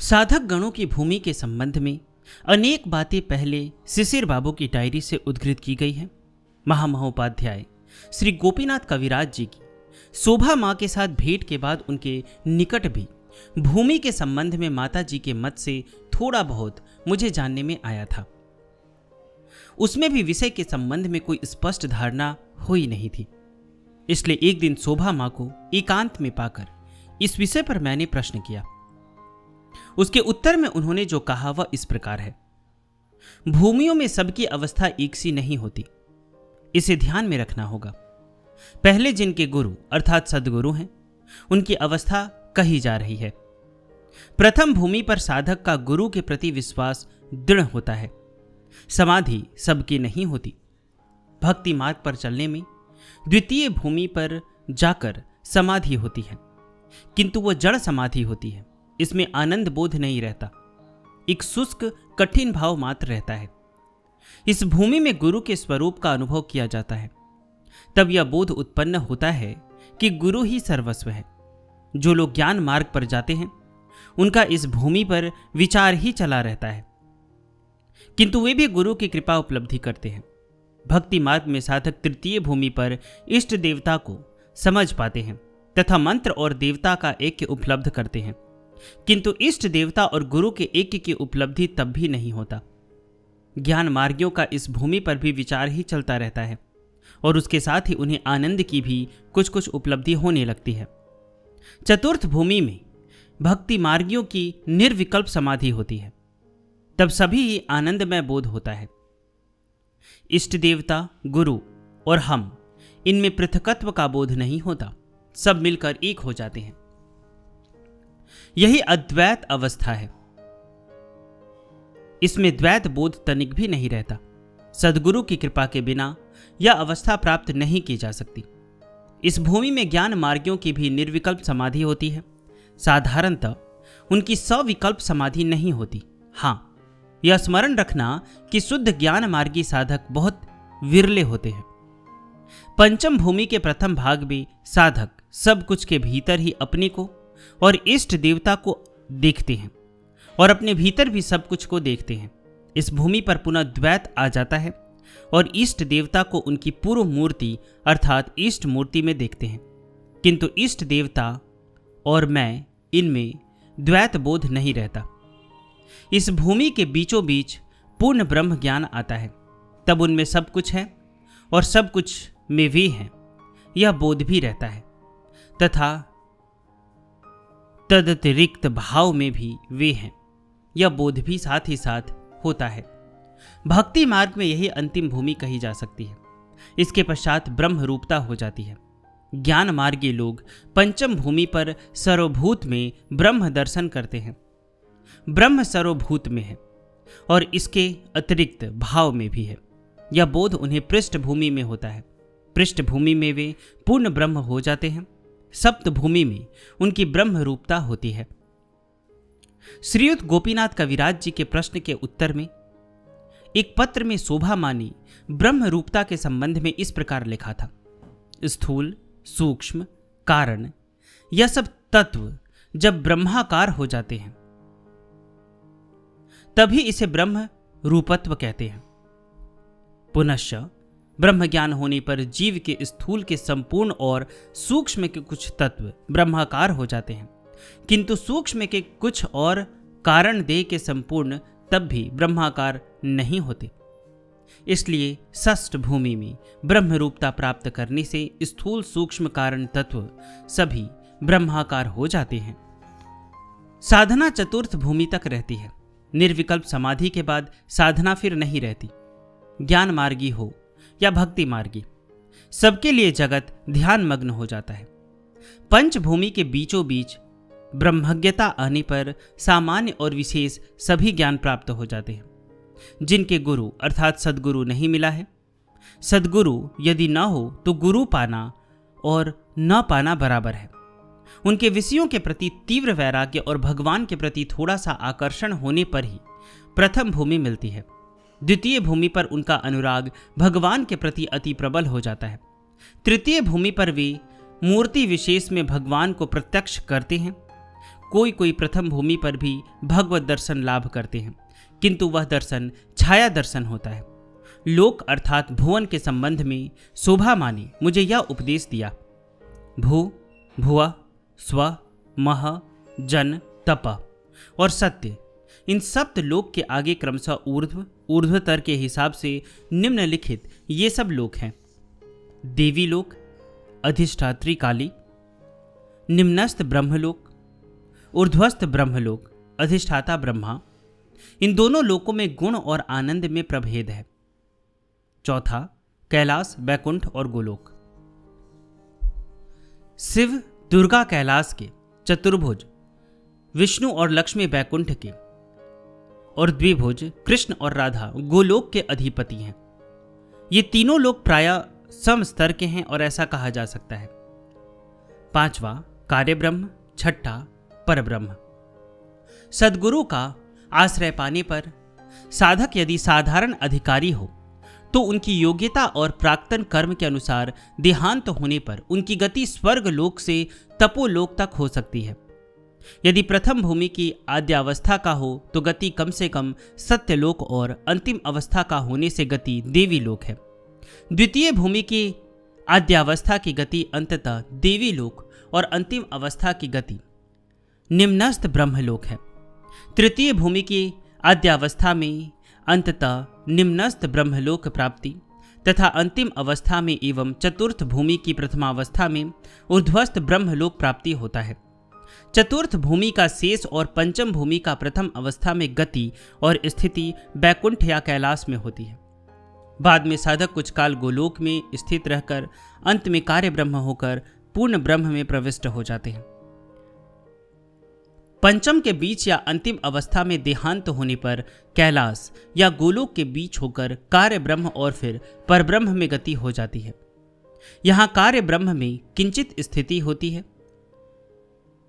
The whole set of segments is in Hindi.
साधक गणों की भूमि के संबंध में अनेक बातें पहले शिशिर बाबू की डायरी से उद्धृत की गई हैं। महामहोपाध्याय श्री गोपीनाथ कविराज जी की शोभा माँ के साथ भेंट के बाद उनके निकट भी भूमि के संबंध में माता जी के मत से थोड़ा बहुत मुझे जानने में आया था। उसमें भी विषय के संबंध में कोई स्पष्ट धारणा हुई नहीं थी। इसलिए एक दिन शोभा माँ को एकांत में पाकर इस विषय पर मैंने प्रश्न किया। उसके उत्तर में उन्होंने जो कहा वह इस प्रकार है। भूमियों में सबकी अवस्था एक सी नहीं होती, इसे ध्यान में रखना होगा। पहले जिनके गुरु अर्थात सद्गुरु हैं, उनकी अवस्था कही जा रही है। प्रथम भूमि पर साधक का गुरु के प्रति विश्वास दृढ़ होता है। समाधि सबकी नहीं होती। भक्ति मार्ग पर चलने में द्वितीय भूमि पर जाकर समाधि होती है, किंतु वह जड़ समाधि होती है। इसमें आनंद बोध नहीं रहता, एक शुष्क कठिन भाव मात्र रहता है। इस भूमि में गुरु के स्वरूप का अनुभव किया जाता है। तब यह बोध उत्पन्न होता है कि गुरु ही सर्वस्व है। जो लोग ज्ञान मार्ग पर जाते हैं उनका इस भूमि पर विचार ही चला रहता है, किंतु वे भी गुरु की कृपा उपलब्धि करते हैं। भक्ति मार्ग में साधक तृतीय भूमि पर इष्ट देवता को समझ पाते हैं तथा मंत्र और देवता का ऐक्य उपलब्ध करते हैं, किंतु इष्ट देवता और गुरु के ऐक्य की उपलब्धि तब भी नहीं होता। ज्ञान मार्गियों का इस भूमि पर भी विचार ही चलता रहता है और उसके साथ ही उन्हें आनंद की भी कुछ कुछ उपलब्धि होने लगती है। चतुर्थ भूमि में भक्ति मार्गियों की निर्विकल्प समाधि होती है। तब सभी ही आनंदमय बोध होता है। इष्ट देवता, गुरु और हम, इनमें पृथकत्व का बोध नहीं होता। सब मिलकर एक हो जाते हैं। यही अद्वैत अवस्था है। इसमें द्वैत बोध तनिक भी नहीं रहता। सद्गुरु की कृपा के बिना यह अवस्था प्राप्त नहीं की जा सकती। इस भूमि में ज्ञान मार्गियों की भी निर्विकल्प समाधि होती है। साधारणतः उनकी सविकल्प समाधि नहीं होती। हाँ, यह स्मरण रखना कि शुद्ध ज्ञान मार्गी साधक बहुत विरले होते हैं। पंचम भूमि के प्रथम भाग में साधक सब कुछ के भीतर ही अपने को और इष्ट देवता को देखते हैं और अपने भीतर भी सब कुछ को देखते हैं। इस भूमि पर पुनः द्वैत आ जाता है और इष्ट देवता को उनकी पूर्व मूर्ति अर्थात इष्ट मूर्ति में देखते हैं, किंतु इष्ट देवता और मैं, इनमें द्वैत बोध नहीं रहता। इस भूमि के बीचों बीच पूर्ण ब्रह्म ज्ञान आता है। तब उनमें सब कुछ है और सब कुछ में वे हैं, यह बोध भी रहता है तथा तदतिरिक्त भाव में भी वे हैं, यह बोध भी साथ ही साथ होता है। भक्ति मार्ग में यही अंतिम भूमि कही जा सकती है। इसके पश्चात ब्रह्म रूपता हो जाती है। ज्ञान मार्गी लोग पंचम भूमि पर सर्वभूत में ब्रह्म दर्शन करते हैं। ब्रह्म सर्वभूत में है और इसके अतिरिक्त भाव में भी है। यह बोध उन्हें पृष्ठभूमि में होता है। पृष्ठभूमि में वे पूर्ण ब्रह्म हो जाते हैं। सप्त भूमि में उनकी ब्रह्म रूपता होती है। श्रीयुत गोपीनाथ कविराज जी के प्रश्न के उत्तर में एक पत्र में शोभा माँ ने ब्रह्म रूपता के संबंध में इस प्रकार लिखा था। स्थूल, सूक्ष्म, कारण, यह सब तत्व जब ब्रह्माकार हो जाते हैं तभी इसे ब्रह्म रूपत्व कहते हैं। पुनश्च ब्रह्म ज्ञान होने पर जीव के स्थूल के संपूर्ण और सूक्ष्म के कुछ तत्व ब्रह्माकार हो जाते हैं, किंतु सूक्ष्म के कुछ और कारण देह के संपूर्ण तब भी ब्रह्माकार नहीं होते। इसलिए षष्ठ भूमि में ब्रह्म रूपता प्राप्त करने से स्थूल सूक्ष्म कारण तत्व सभी ब्रह्माकार हो जाते हैं। साधना चतुर्थ भूमि तक रहती है। निर्विकल्प समाधि के बाद साधना फिर नहीं रहती। ज्ञान मार्गी हो या भक्ति मार्गी, सबके लिए जगत ध्यान मग्न हो जाता है। पंचभूमि के बीचों बीच ब्रह्मज्ञता आने पर सामान्य और विशेष सभी ज्ञान प्राप्त हो जाते हैं। जिनके गुरु अर्थात सद्गुरु नहीं मिला है, सद्गुरु यदि न हो तो गुरु पाना और न पाना बराबर है। उनके विषयों के प्रति तीव्र वैराग्य और भगवान के प्रति थोड़ा सा आकर्षण होने पर ही प्रथम भूमि मिलती है। द्वितीय भूमि पर उनका अनुराग भगवान के प्रति अति प्रबल हो जाता है। तृतीय भूमि पर वे मूर्ति विशेष में भगवान को प्रत्यक्ष करते हैं। कोई कोई प्रथम भूमि पर भी भगवत दर्शन लाभ करते हैं, किंतु वह दर्शन छाया दर्शन होता है। लोक अर्थात भुवन के संबंध में शोभा माँ ने मुझे यह उपदेश दिया। भू, भुव, स्व, मह, जन, तप और सत्य, इन सप्त लोक के आगे क्रमशः ऊर्ध्व, ऊर्ध्वतर के हिसाब से निम्नलिखित ये सब लोक हैं। देवी लोक, अधिष्ठात्री काली, निम्नस्थ ब्रह्मलोक, ऊर्ध्वस्थ ब्रह्मलोक, अधिष्ठाता ब्रह्मा। इन दोनों लोकों में गुण और आनंद में प्रभेद है। चौथा, कैलाश, बैकुंठ और गोलोक। शिव दुर्गा कैलाश के, चतुर्भुज विष्णु और लक्ष्मी बैकुंठ के और द्विभुज कृष्ण और राधा गोलोक के अधिपति हैं। ये तीनों लोग प्रायः सम स्तर के हैं और ऐसा कहा जा सकता है। पांचवा, कार्य ब्रह्म। छठा, परब्रह्म। सद्गुरु का आश्रय पाने पर साधक यदि साधारण अधिकारी हो तो उनकी योग्यता और प्राक्तन कर्म के अनुसार देहांत होने पर उनकी गति स्वर्ग लोक से तपोलोक तक हो सकती है। यदि प्रथम भूमि की आद्यावस्था का हो तो गति कम से कम सत्यलोक और अंतिम अवस्था का होने से गति देवी लोक है। द्वितीय भूमि की आद्यावस्था की गति अंततः देवी लोक और अंतिम अवस्था की गति निम्नस्थ ब्रह्मलोक है। तृतीय भूमि की आद्यावस्था में अंततः निम्नस्थ ब्रह्मलोक प्राप्ति तथा अंतिम अवस्था में एवं चतुर्थ भूमि की प्रथमावस्था में ऊर्ध्वस्थ ब्रह्मलोक प्राप्ति होता है। चतुर्थ भूमि का शेष और पंचम भूमि का प्रथम अवस्था में गति और स्थिति बैकुंठ या कैलाश में होती है। बाद में साधक कुछ काल गोलोक में स्थित रहकर अंत में कार्य ब्रह्म होकर पूर्ण ब्रह्म में प्रविष्ट हो जाते हैं। पंचम के बीच या अंतिम अवस्था में देहांत होने पर कैलाश या गोलोक के बीच होकर कार्य ब्रह्म और फिर परब्रह्म में गति हो जाती है। यहाँ कार्य ब्रह्म में किंचित स्थिति होती है।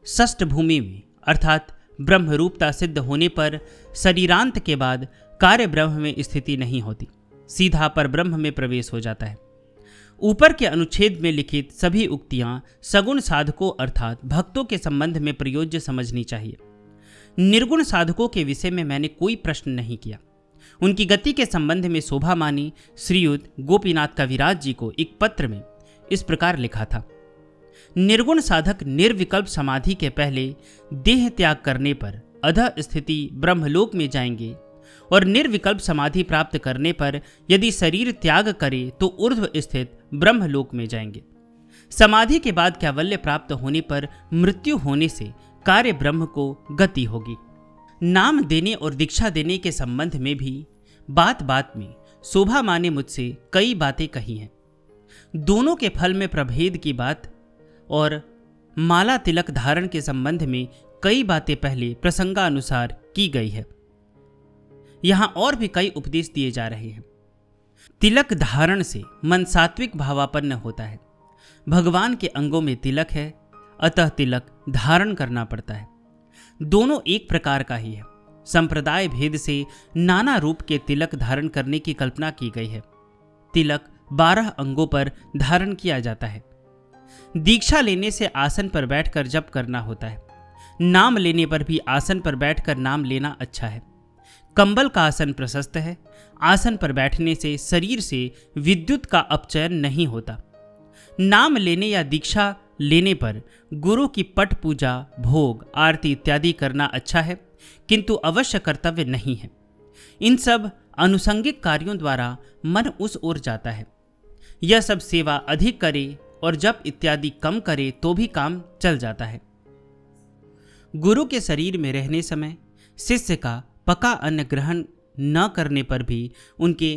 षष्ठ भूमि में अर्थात ब्रह्म रूपता सिद्ध होने पर शरीरांत के बाद कार्य ब्रह्म में स्थिति नहीं होती, सीधा पर ब्रह्म में प्रवेश हो जाता है। ऊपर के अनुच्छेद में लिखित सभी उक्तियां सगुण साधकों अर्थात भक्तों के संबंध में प्रयोज्य समझनी चाहिए। निर्गुण साधकों के विषय में मैंने कोई प्रश्न नहीं किया। उनकी गति के संबंध में शोभा माँ ने श्रीयुत गोपीनाथ कविराज जी को एक पत्र में इस प्रकार लिखा था। निर्गुण साधक निर्विकल्प समाधि के पहले देह त्याग करने पर अधः स्थिति ब्रह्मलोक में जाएंगे और निर्विकल्प समाधि प्राप्त करने पर यदि शरीर त्याग करे तो ऊर्ध्व स्थित ब्रह्मलोक में जाएंगे। समाधि के बाद कैवल्य प्राप्त होने पर मृत्यु होने से कार्य ब्रह्म को गति होगी। नाम देने और दीक्षा देने के संबंध में भी बात बात में शोभा माँ ने मुझसे कई बातें कही हैं। दोनों के फल में प्रभेद की बात और माला तिलक धारण के संबंध में कई बातें पहले प्रसंगानुसार की गई है। यहाँ और भी कई उपदेश दिए जा रहे हैं। तिलक धारण से मन सात्विक भावापन्न होता है। भगवान के अंगों में तिलक है, अतः तिलक धारण करना पड़ता है। दोनों एक प्रकार का ही है। संप्रदाय भेद से नाना रूप के तिलक धारण करने की कल्पना की गई है। तिलक 12 अंगों पर धारण किया जाता है। दीक्षा लेने से आसन पर बैठकर जप करना होता है। नाम लेने पर भी आसन पर बैठकर नाम लेना अच्छा है। कंबल का आसन प्रशस्त है। आसन पर बैठने से शरीर से विद्युत का अपचयन नहीं होता। नाम लेने या दीक्षा लेने पर गुरु की पट पूजा, भोग, आरती इत्यादि करना अच्छा है, किंतु अवश्य कर्तव्य नहीं है। इन सब अनुषंगिक कार्यों द्वारा मन उस ओर जाता है। यह सब सेवा अधिक करे और जप इत्यादि कम करे तो भी काम चल जाता है। गुरु के शरीर में रहने समय शिष्य का पका अन्न ग्रहण न करने पर भी उनके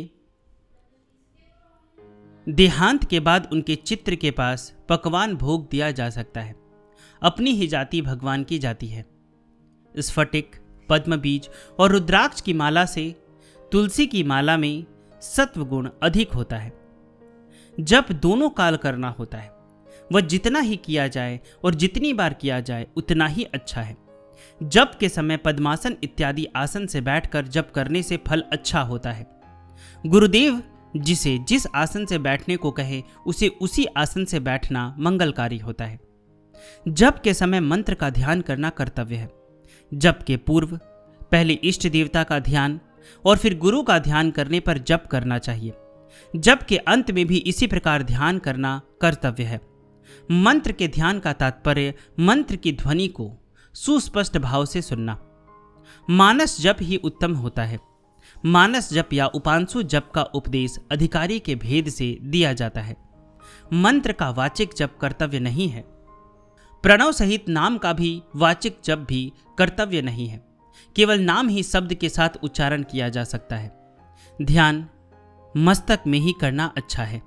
देहांत के बाद उनके चित्र के पास पकवान भोग दिया जा सकता है। अपनी ही जाति भगवान की जाति है। स्फटिक, पद्म बीज और रुद्राक्ष की माला से तुलसी की माला में सत्व गुण अधिक होता है। जप दोनों काल करना होता है। वह जितना ही किया जाए और जितनी बार किया जाए उतना ही अच्छा है। जप के समय पद्मासन इत्यादि आसन से बैठकर जप करने से फल अच्छा होता है। गुरुदेव जिसे जिस आसन से बैठने को कहे उसे उसी आसन से बैठना मंगलकारी होता है। जप के समय मंत्र का ध्यान करना कर्तव्य है। जप के पूर्व पहले इष्ट देवता का ध्यान और फिर गुरु का ध्यान करने पर जप करना चाहिए। जप के अंत में भी इसी प्रकार ध्यान करना कर्तव्य है। मंत्र के ध्यान का तात्पर्य मंत्र की ध्वनि को सुस्पष्ट भाव से सुनना। मानस जप ही उत्तम होता है। मानस जप या उपांशु जप का उपदेश अधिकारी के भेद से दिया जाता है। मंत्र का वाचिक जप कर्तव्य नहीं है। प्रणव सहित नाम का भी वाचिक जप भी कर्तव्य नहीं है। केवल नाम ही शब्द के साथ उच्चारण किया जा सकता है। ध्यान मस्तक में ही करना अच्छा है।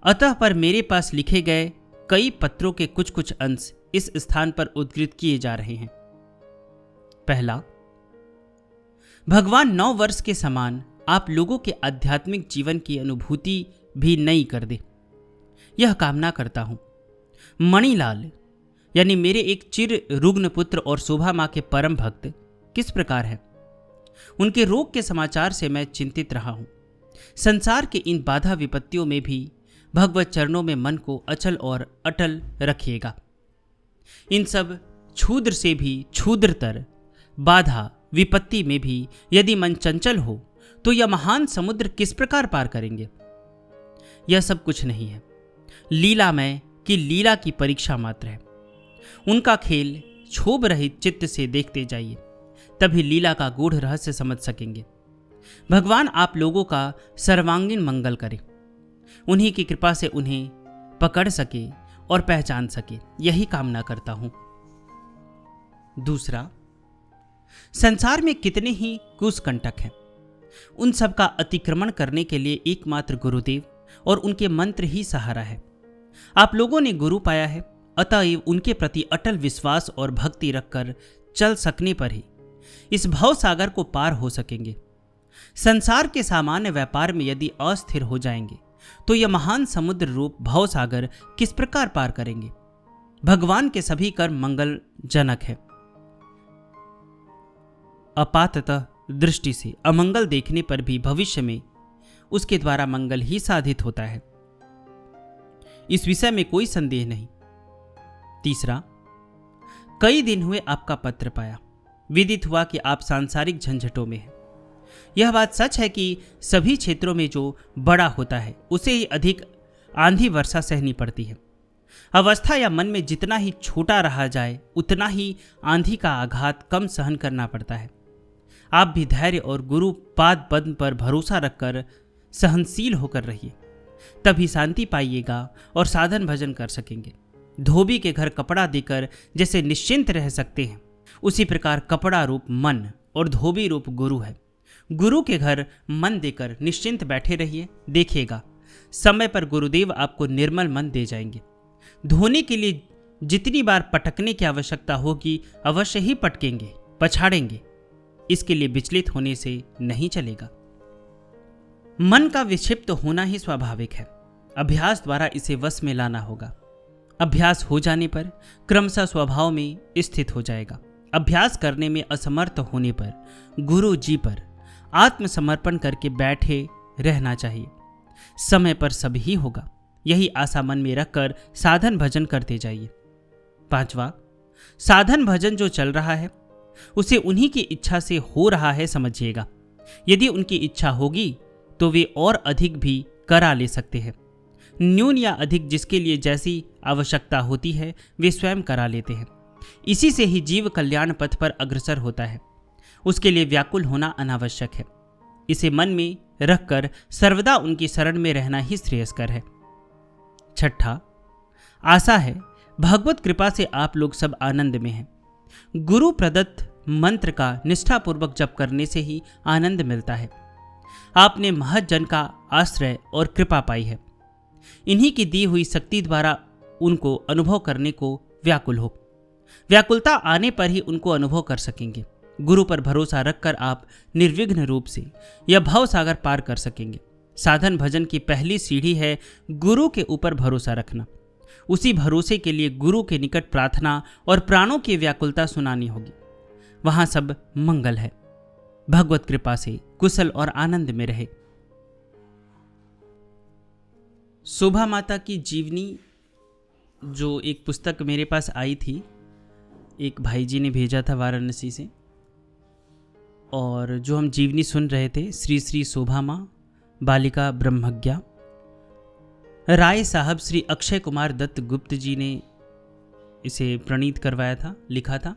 अतः पर मेरे पास लिखे गए कई पत्रों के कुछ कुछ अंश इस स्थान पर उद्धृत किए जा रहे हैं। पहला, भगवान 9 वर्ष के समान आप लोगों के आध्यात्मिक जीवन की अनुभूति भी नई कर दे, यह कामना करता हूं। मणिलाल यानी मेरे एक चिर रुग्ण पुत्र और शोभा मां के परम भक्त किस प्रकार है? उनके रोग के समाचार से मैं चिंतित रहा हूं। संसार के इन बाधा विपत्तियों में भी भगवत चरणों में मन को अचल और अटल रखिएगा। इन सब क्षुद्र से भी क्षुद्रतर बाधा विपत्ति में भी यदि मन चंचल हो तो यह महान समुद्र किस प्रकार पार करेंगे? यह सब कुछ नहीं है, लीलामय की लीला की परीक्षा मात्र है। उनका खेल क्षोभ रहित चित्त से देखते जाइए, तभी लीला का गूढ़ रहस्य समझ सकेंगे। भगवान आप लोगों का सर्वांगीण मंगल करे, उन्हीं की कृपा से उन्हें पकड़ सके और पहचान सके, यही कामना करता हूं। दूसरा, संसार में कितने ही कुसकंटक हैं, उन सब का अतिक्रमण करने के लिए एकमात्र गुरुदेव और उनके मंत्र ही सहारा है। आप लोगों ने गुरु पाया है, अतएव उनके प्रति अटल विश्वास और भक्ति रखकर चल सकने पर ही इस भव सागर को पार हो सकेंगे। संसार के सामान्य व्यापार में यदि अस्थिर हो जाएंगे तो यह महान समुद्र रूप भव सागर किस प्रकार पार करेंगे? भगवान के सभी कर्म मंगलजनक है। अपाततः दृष्टि से अमंगल देखने पर भी भविष्य में उसके द्वारा मंगल ही साधित होता है, इस विषय में कोई संदेह नहीं। तीसरा, कई दिन हुए आपका पत्र पाया, विदित हुआ कि आप सांसारिक झंझटों में हैं। यह बात सच है कि सभी क्षेत्रों में जो बड़ा होता है उसे ही अधिक आंधी वर्षा सहनी पड़ती है। अवस्था या मन में जितना ही छोटा रहा जाए उतना ही आंधी का आघात कम सहन करना पड़ता है। आप भी धैर्य और गुरु पाद पद्म पर भरोसा रखकर सहनशील होकर रहिए, तभी शांति पाइएगा और साधन भजन कर सकेंगे। धोबी के घर कपड़ा देकर जैसे निश्चिंत रह सकते हैं, उसी प्रकार कपड़ा रूप मन और धोबी रूप गुरु है। गुरु के घर मन देकर निश्चिंत बैठे रहिए, देखिएगा समय पर गुरुदेव आपको निर्मल मन दे जाएंगे। धोने के लिए जितनी बार पटकने की आवश्यकता होगी अवश्य ही पटकेंगे, पछाड़ेंगे। इसके लिए विचलित होने से नहीं चलेगा। मन का विक्षिप्त होना ही स्वाभाविक है, अभ्यास द्वारा इसे वश में लाना होगा। अभ्यास हो जाने पर क्रमशः स्वभाव में स्थित हो जाएगा। अभ्यास करने में असमर्थ होने पर गुरु जी पर आत्मसमर्पण करके बैठे रहना चाहिए। समय पर सब ही होगा, यही आशा मन में रखकर साधन भजन करते जाइए। पांचवा, साधन भजन जो चल रहा है उसे उन्हीं की इच्छा से हो रहा है समझिएगा। यदि उनकी इच्छा होगी तो वे और अधिक भी करा ले सकते हैं। न्यून या अधिक जिसके लिए जैसी आवश्यकता होती है वे स्वयं करा लेते हैं। इसी से ही जीव कल्याण पथ पर अग्रसर होता है। उसके लिए व्याकुल होना अनावश्यक है। इसे मन में रखकर सर्वदा उनकी शरण में रहना ही श्रेयस्कर है। छठा, आशा है भगवत कृपा से आप लोग सब आनंद में हैं। गुरु प्रदत्त मंत्र का निष्ठापूर्वक जप करने से ही आनंद मिलता है। आपने महत जन का आश्रय और कृपा पाई है। इन्हीं की दी हुई शक्ति द्वारा उनको अनुभव करने को व्याकुल हो। व्याकुलता आने पर ही उनको अनुभव कर सकेंगे। गुरु पर भरोसा रखकर आप निर्विघ्न रूप से यह भव सागर पार कर सकेंगे। साधन भजन की पहली सीढ़ी है गुरु के ऊपर भरोसा रखना। उसी भरोसे के लिए गुरु के निकट प्रार्थना और प्राणों की व्याकुलता सुनानी होगी। वहां सब मंगल है। भगवत कृपा से कुशल और आनंद में रहे। शोभा माता की जीवनी जो एक पुस्तक मेरे पास आई थी, एक भाई जी ने भेजा था वाराणसी से, और जो हम जीवनी सुन रहे थे, श्री श्री शोभा माँ बालिका ब्रह्मज्ञा, राय साहब श्री अक्षय कुमार दत्त गुप्त जी ने इसे प्रणीत करवाया था, लिखा था।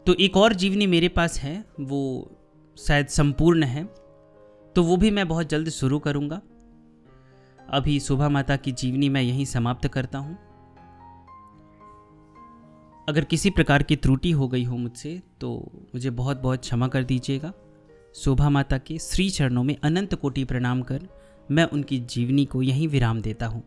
तो एक और जीवनी मेरे पास है, वो शायद संपूर्ण है, तो वो भी मैं बहुत जल्द शुरू करूँगा। अभी शोभा माता की जीवनी मैं यहीं समाप्त करता हूँ। अगर किसी प्रकार की त्रुटि हो गई हो मुझसे तो मुझे बहुत बहुत क्षमा कर दीजिएगा। शोभा माता के श्री चरणों में अनंत कोटि प्रणाम कर मैं उनकी जीवनी को यहीं विराम देता हूँ।